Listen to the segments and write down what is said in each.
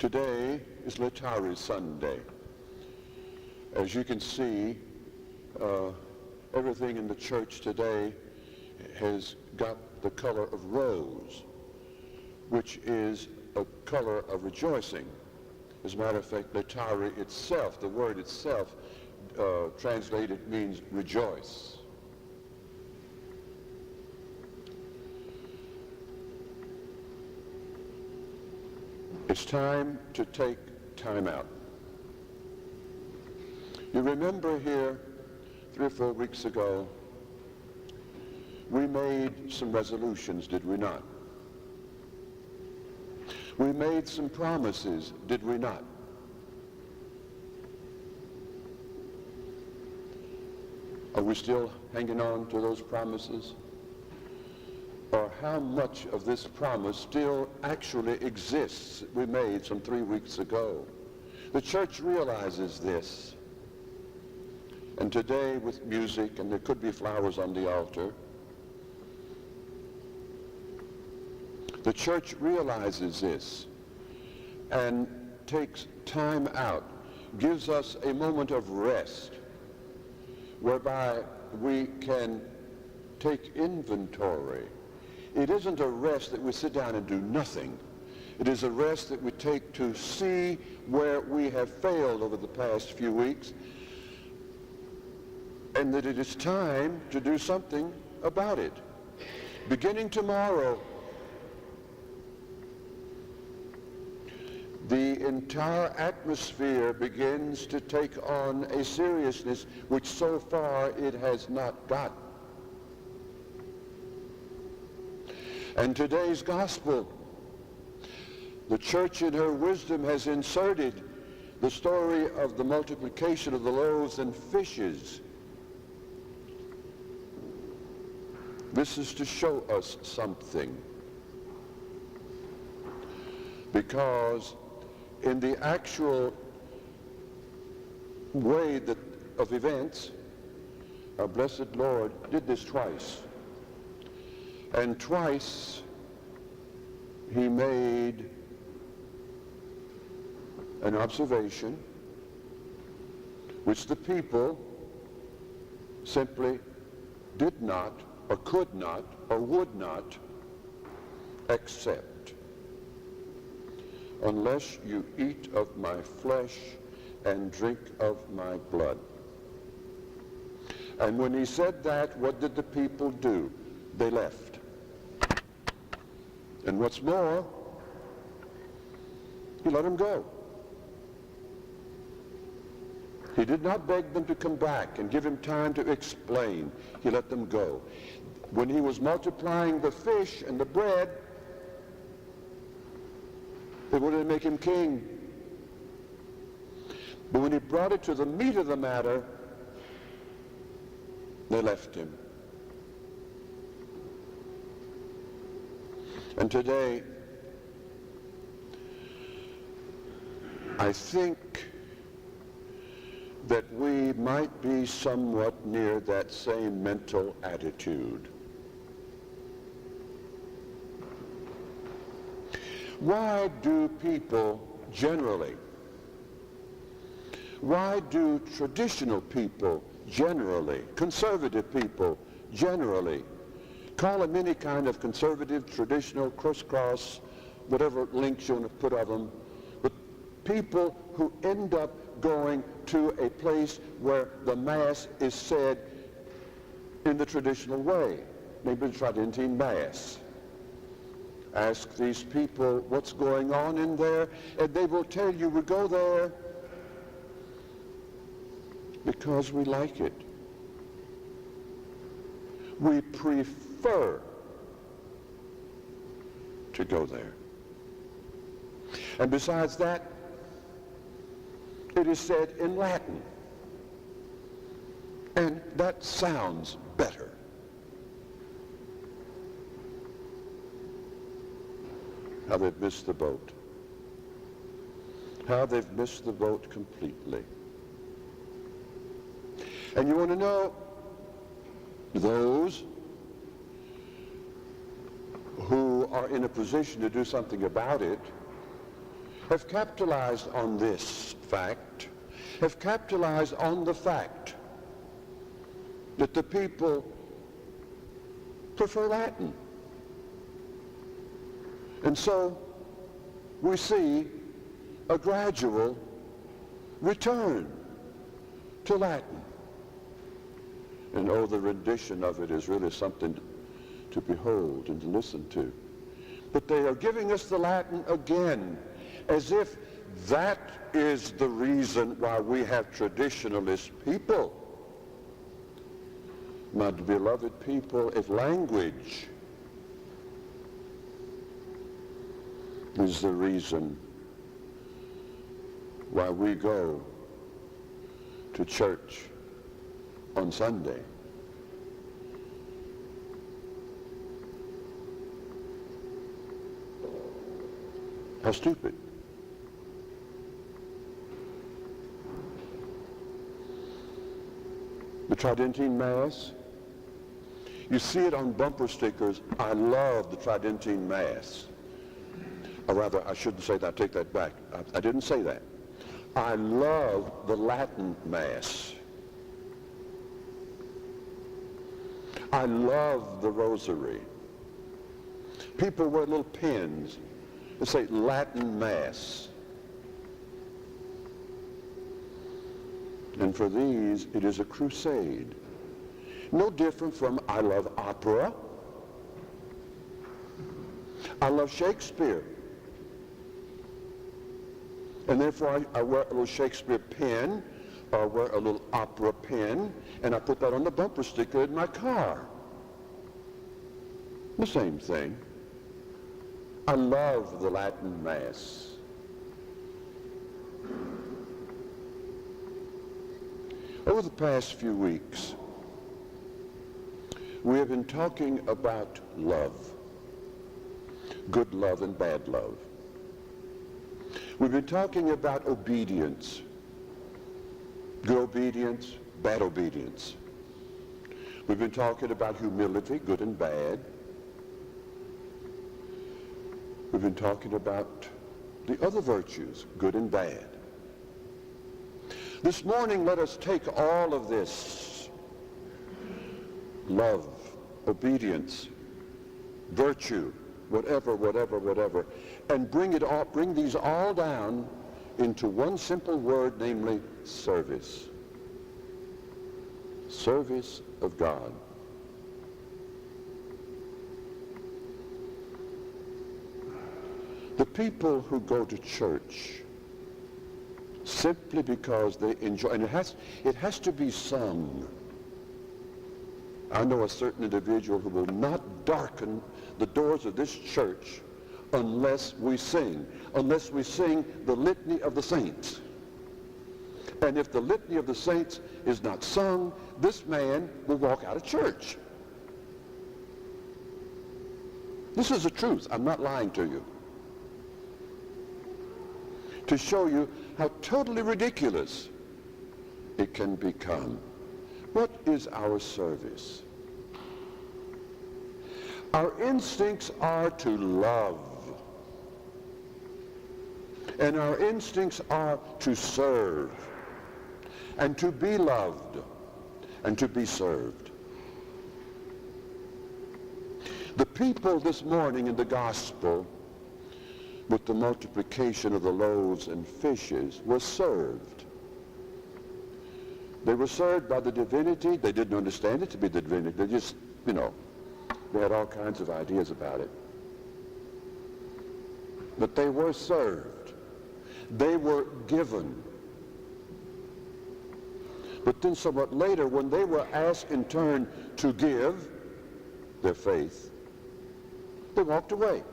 Today is Laetare Sunday. As you can see, everything in the church today has got the color of rose, which is a color of rejoicing. As a matter of fact, Laetare itself, the word itself, translated means rejoice. It's time to take time out. You remember here 3 or 4 weeks ago, we made some resolutions, did we not? We made some promises, did we not? Are we still hanging on to those promises? Or how much of this promise still actually exists that we made some 3 weeks ago? The church realizes this. And today with music, and there could be flowers on the altar, the church realizes this and takes time out, gives us a moment of rest whereby we can take inventory. It isn't a rest that we sit down and do nothing. It is a rest that we take to see where we have failed over the past few weeks, and that it is time to do something about it. Beginning tomorrow, the entire atmosphere begins to take on a seriousness which so far it has not got. And today's gospel, the church in her wisdom has inserted the story of the multiplication of the loaves and fishes. This is to show us something, because in the actual way of events, our blessed Lord did this twice. And twice he made an observation which the people simply did not, or could not, or would not accept. Unless you eat of my flesh and drink of my blood. And when he said that, what did the people do? They left. And what's more, he let them go. He did not beg them to come back and give him time to explain. He let them go. When he was multiplying the fish and the bread, they wanted to make him king. But when he brought it to the meat of the matter, they left him. And today, I think that we might be somewhat near that same mental attitude. Why do people generally, why do traditional people generally, conservative people generally, call them any kind of conservative, traditional, crisscross, whatever links you want to put of them, but people who end up going to a place where the Mass is said in the traditional way, maybe the Tridentine Mass. Ask these people what's going on in there, and they will tell you we go there because we like it. We prefer to go there. And besides that, it is said in Latin, and that sounds better. How they've missed the boat. How they've missed the boat completely. And you want to know, those who are in a position to do something about it have capitalized on this fact, have capitalized on the fact that the people prefer Latin. And so we see a gradual return to Latin. And oh, the rendition of it is really something to behold and to listen to. But they are giving us the Latin again, as if that is the reason why we have traditionalist people. My beloved people, if language is the reason why we go to church on Sunday, how stupid. The Tridentine Mass, you see it on bumper stickers. I love the Tridentine Mass. Or rather, I shouldn't say that. I take that back. I didn't say that. I love the Latin Mass. I love the Rosary. People wear little pins that say Latin Mass. And for these, it is a crusade. No different from I love opera. I love Shakespeare. And therefore I wear a little Shakespeare pen, or wear a little opera pen, and I put that on the bumper sticker in my car. The same thing. I love the Latin Mass. Over the past few weeks, we have been talking about love, good love and bad love. We've been talking about obedience, good obedience, bad obedience. We've been talking about humility, good and bad. We've been talking about the other virtues, good and bad. This morning, let us take all of this, love, obedience, virtue, whatever, and bring these all down into one simple word, namely service. Service of God. The people who go to church simply because they enjoy, and it has to be sung. I know a certain individual who will not darken the doors of this church unless we sing the litany of the saints. And if the litany of the saints is not sung, this man will walk out of church. This is the truth. I'm not lying to you. To show you how totally ridiculous it can become. What is our service? Our instincts are to love. And our instincts are to serve. And to be loved. And to be served. The people this morning in the gospel, with the multiplication of the loaves and fishes, were served. They were served by the divinity. They didn't understand it to be the divinity. They just, they had all kinds of ideas about it. But they were served. They were given. But then somewhat later, when they were asked in turn to give their faith, they walked away.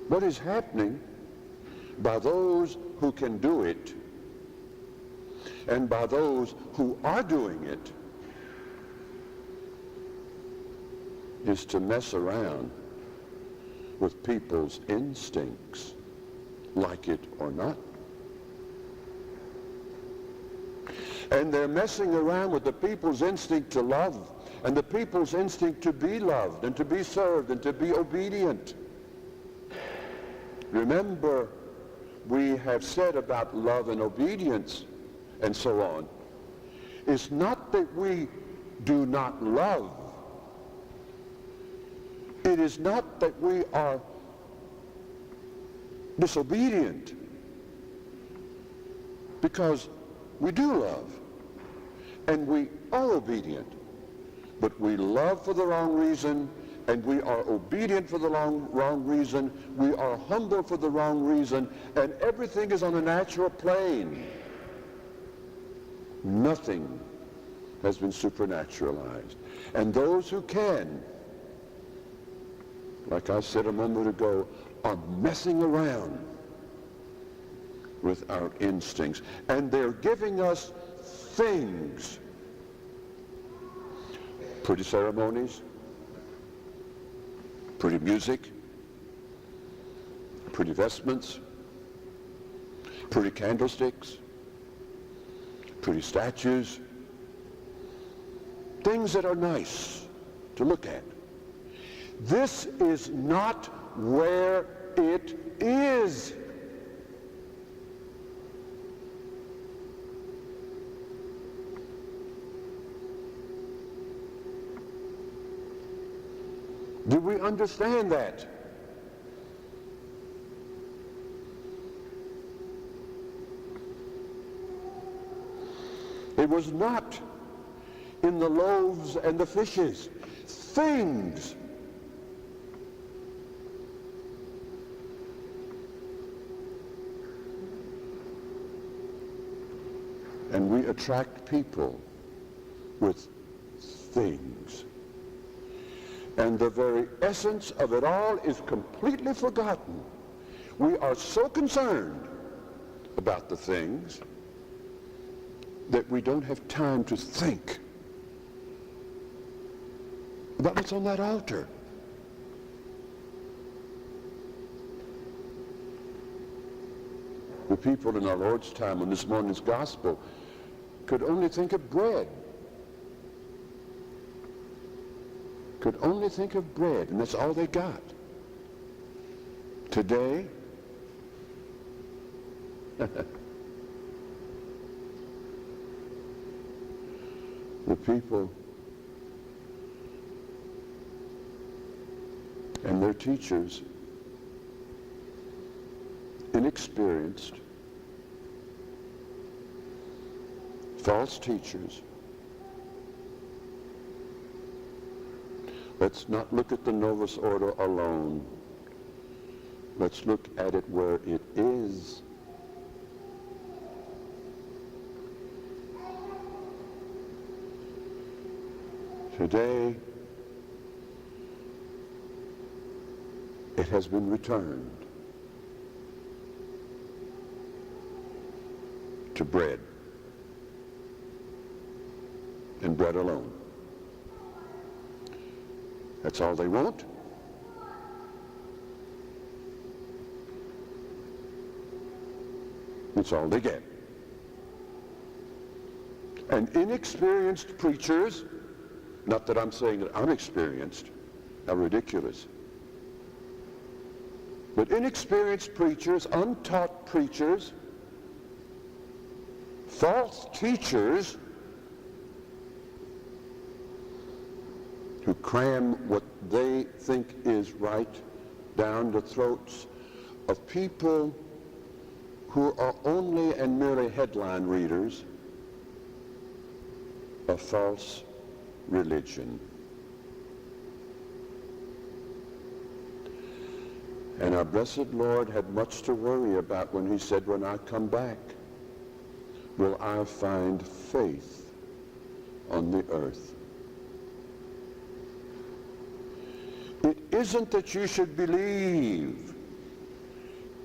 What is happening by those who can do it and by those who are doing it is to mess around with people's instincts, like it or not. And they're messing around with the people's instinct to love and the people's instinct to be loved and to be served and to be obedient. Remember, we have said about love and obedience and so on, it's not that we do not love. It is not that we are disobedient, because we do love and we are obedient, but we love for the wrong reason and we are obedient for the wrong reason, we are humble for the wrong reason, and everything is on a natural plane. Nothing has been supernaturalized. And those who can, like I said a moment ago, are messing around with our instincts. And they're giving us things. Pretty ceremonies, pretty music, pretty vestments, pretty candlesticks, pretty statues, things that are nice to look at. This is not where it is. Do we understand that? It was not in the loaves and the fishes. Things. And we attract people with things. And the very essence of it all is completely forgotten. We are so concerned about the things that we don't have time to think about what's on that altar. The people in our Lord's time on this morning's gospel could only think of bread. Could only think of bread, and that's all they got. Today, the people and their teachers, inexperienced, false teachers. Let's not look at the Novus Ordo alone. Let's look at it where it is. Today, it has been returned to bread and bread alone. That's all they want. That's all they get. And inexperienced preachers, not that I'm saying that I'm experienced, how ridiculous, but inexperienced preachers, untaught preachers, false teachers who cram what they think is right down the throats of people who are only and merely headline readers of false religion. And our blessed Lord had much to worry about when he said, when I come back, will I find faith on the earth? It isn't that you should believe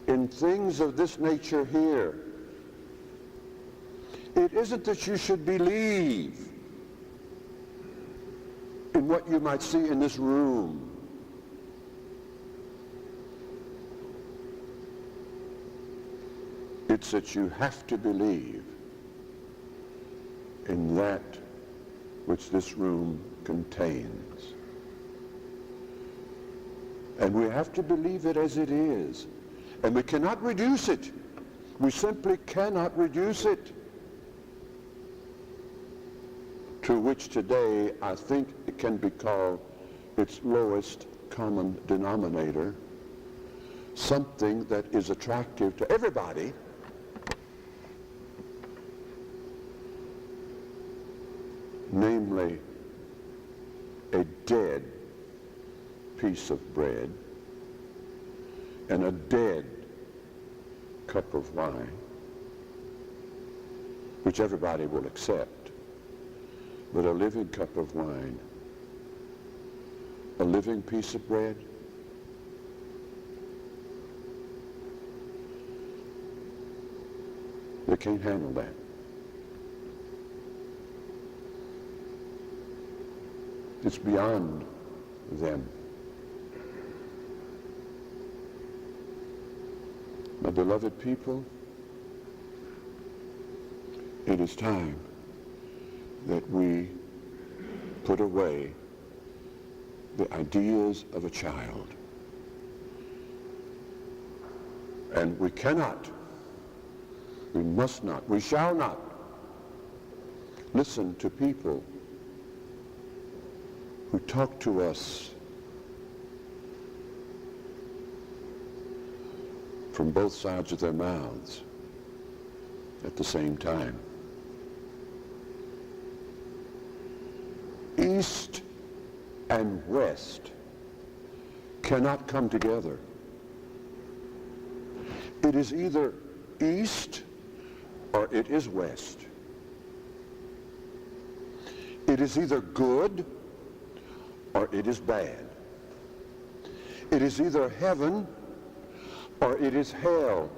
in things of this nature here. It isn't that you should believe in what you might see in this room. It's that you have to believe in that which which this room contains. And we have to believe it as it is. And we cannot reduce it. We simply cannot reduce it. To which today I think it can be called its lowest common denominator, something that is attractive to everybody, namely a dead piece of bread and a dead cup of wine, which everybody will accept, but a living cup of wine, a living piece of bread, they can't handle that. It's beyond them. My beloved people, it is time that we put away the ideas of a child. And we cannot, we must not, we shall not listen to people who talk to us from both sides of their mouths at the same time. East and West cannot come together. It is either East or it is West. It is either good or it is bad. It is either heaven or it is hell,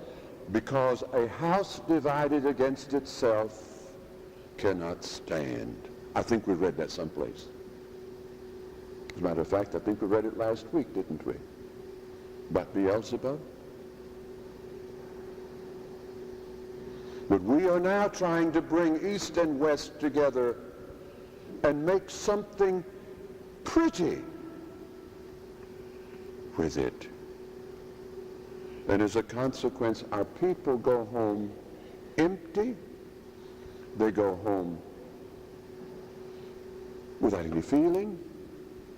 because a house divided against itself cannot stand. I think we read that someplace. As a matter of fact, I think we read it last week, didn't we? About Beelzebub. But we are now trying to bring East and West together and make something pretty with it. And as a consequence, our people go home empty. They go home without any feeling.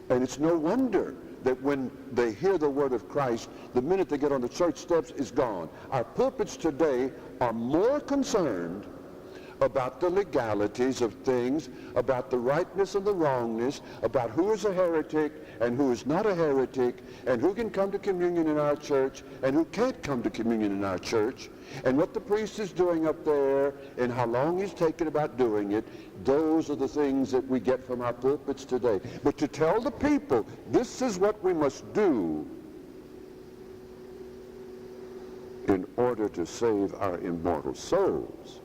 And it's no wonder that when they hear the word of Christ, the minute they get on the church steps, it's gone. Our pulpits today are more concerned about the legalities of things, about the rightness and the wrongness, about who is a heretic and who is not a heretic, and who can come to communion in our church and who can't come to communion in our church, and what the priest is doing up there and how long he's taken about doing it. Those are the things that we get from our pulpits today. But to tell the people, this is what we must do in order to save our immortal souls.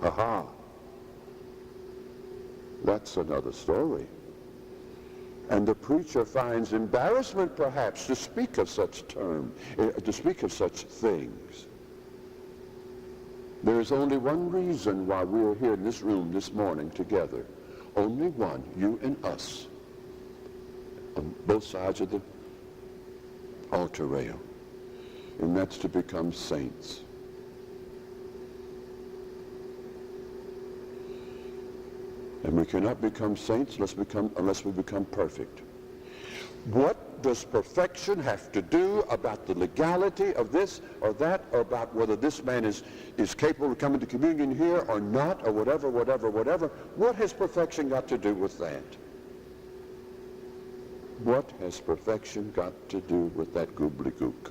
Aha. That's another story. And the preacher finds embarrassment perhaps to speak of such to speak of such things. There is only one reason why we are here in this room this morning together. Only one, you and us, on both sides of the altar rail. And that's to become saints. And we cannot become saints unless we become perfect. What does perfection have to do about the legality of this or that, or about whether this man is capable of coming to communion here or not, or whatever? What has perfection got to do with that? What has perfection got to do with that gobbledygook?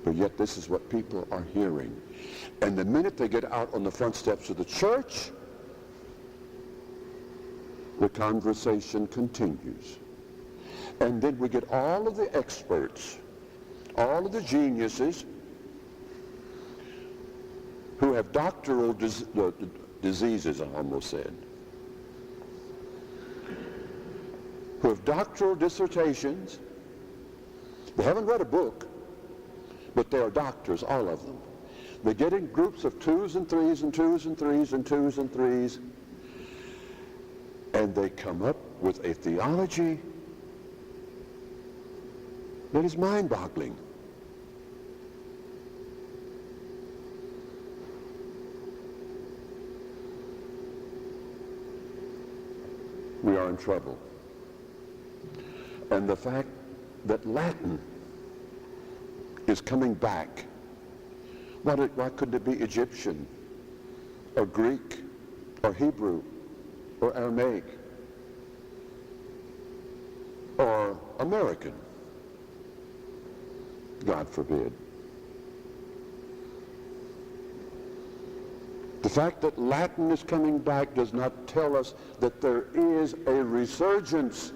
But yet this is what people are hearing. And the minute they get out on the front steps of the church, the conversation continues. And then we get all of the experts, all of the geniuses who have doctoral diseases, I almost said, who have doctoral dissertations. They haven't read a book, but they are doctors, all of them. They get in groups of twos and threes and twos and threes and twos and threes, And they come up with a theology that is mind-boggling. We are in trouble. And the fact that Latin is coming back, why couldn't it be Egyptian or Greek or Hebrew or Aramaic or American? God forbid. The fact that Latin is coming back does not tell us that there is a resurgence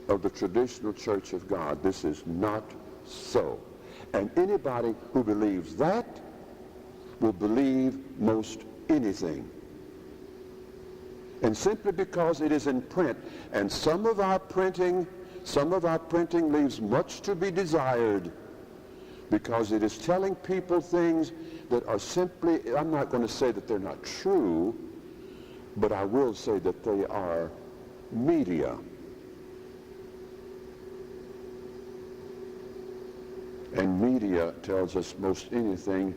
of the traditional Church of God. This is not so. And anybody who believes that will believe most anything. And simply because it is in print, and some of our printing leaves much to be desired, because it is telling people things that are simply, I'm not going to say that they're not true, but I will say that they are media. And media tells us most anything,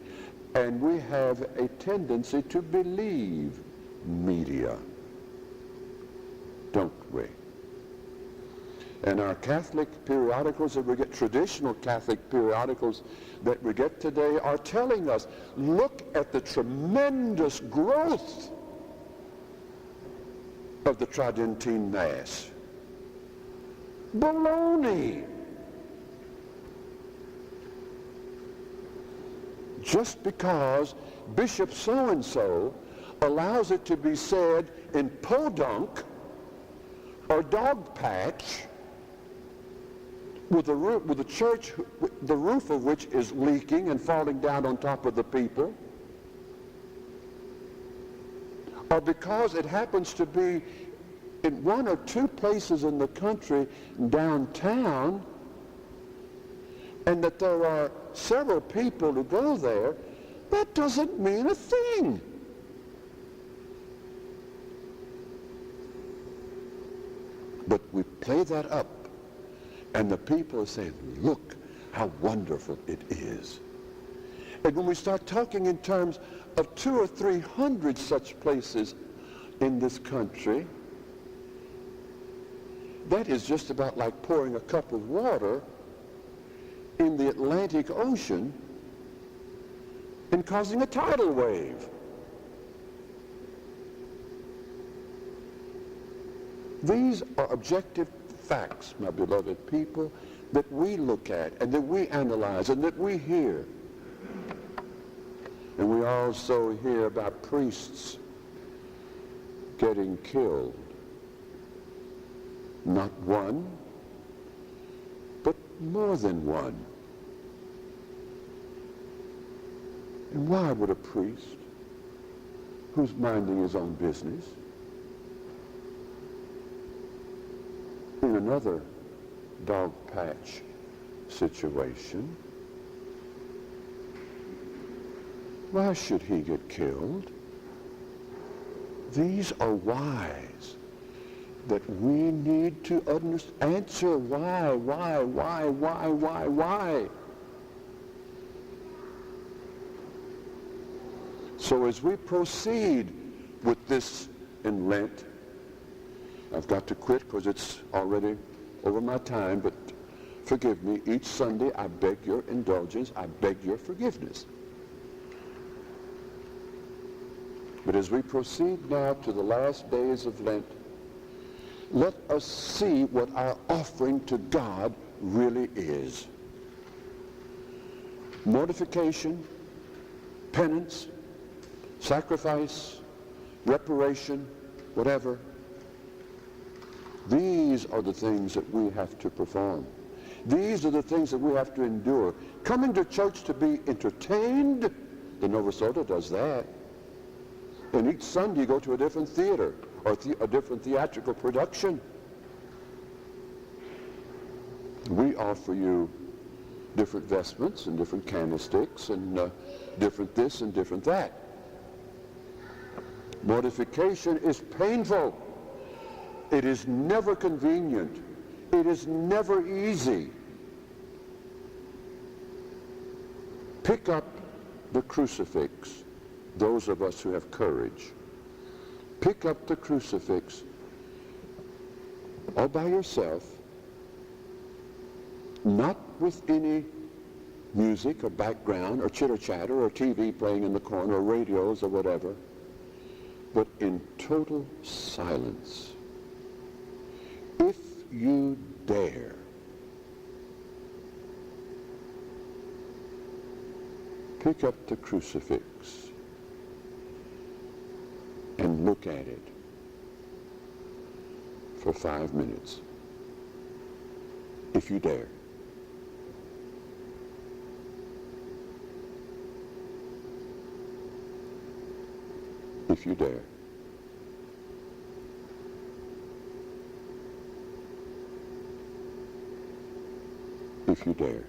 and we have a tendency to believe media, don't we? And our Catholic periodicals that we get, traditional Catholic periodicals that we get today, are telling us, look at the tremendous growth of the Tridentine Mass. Baloney! Just because Bishop so-and-so allows it to be said in podunk or dog patch, with the church, the roof of which is leaking and falling down on top of the people, or because it happens to be in one or two places in the country downtown, and that there are several people who go there, that doesn't mean a thing. But we play that up, and the people are saying, look how wonderful it is. And when we start talking in terms of 200 or 300 such places in this country, that is just about like pouring a cup of water in the Atlantic Ocean and causing a tidal wave. These are objective facts, my beloved people, that we look at and that we analyze and that we hear. And we also hear about priests getting killed. Not one, but more than one. And why would a priest who's minding his own business in another dog patch situation, why should he get killed? These are whys that we need to answer. Why? So as we proceed with this in Lent, I've got to quit because it's already over my time, but forgive me. Each Sunday I beg your indulgence. I beg your forgiveness. But as we proceed now to the last days of Lent, let us see what our offering to God really is. Mortification, penance, sacrifice, reparation, whatever. These are the things that we have to perform. These are the things that we have to endure. Coming to church to be entertained, the Novus Ordo does that. And each Sunday you go to a different theater or a different theatrical production. We offer you different vestments and different candlesticks and different this and different that. Mortification is painful. It is never convenient. It is never easy. Pick up the crucifix, those of us who have courage. Pick up the crucifix all by yourself, not with any music or background or chitter-chatter or TV playing in the corner or radios or whatever, but in total silence. If you dare, pick up the crucifix and look at it for 5 minutes. If you dare. If you dare. If you dare.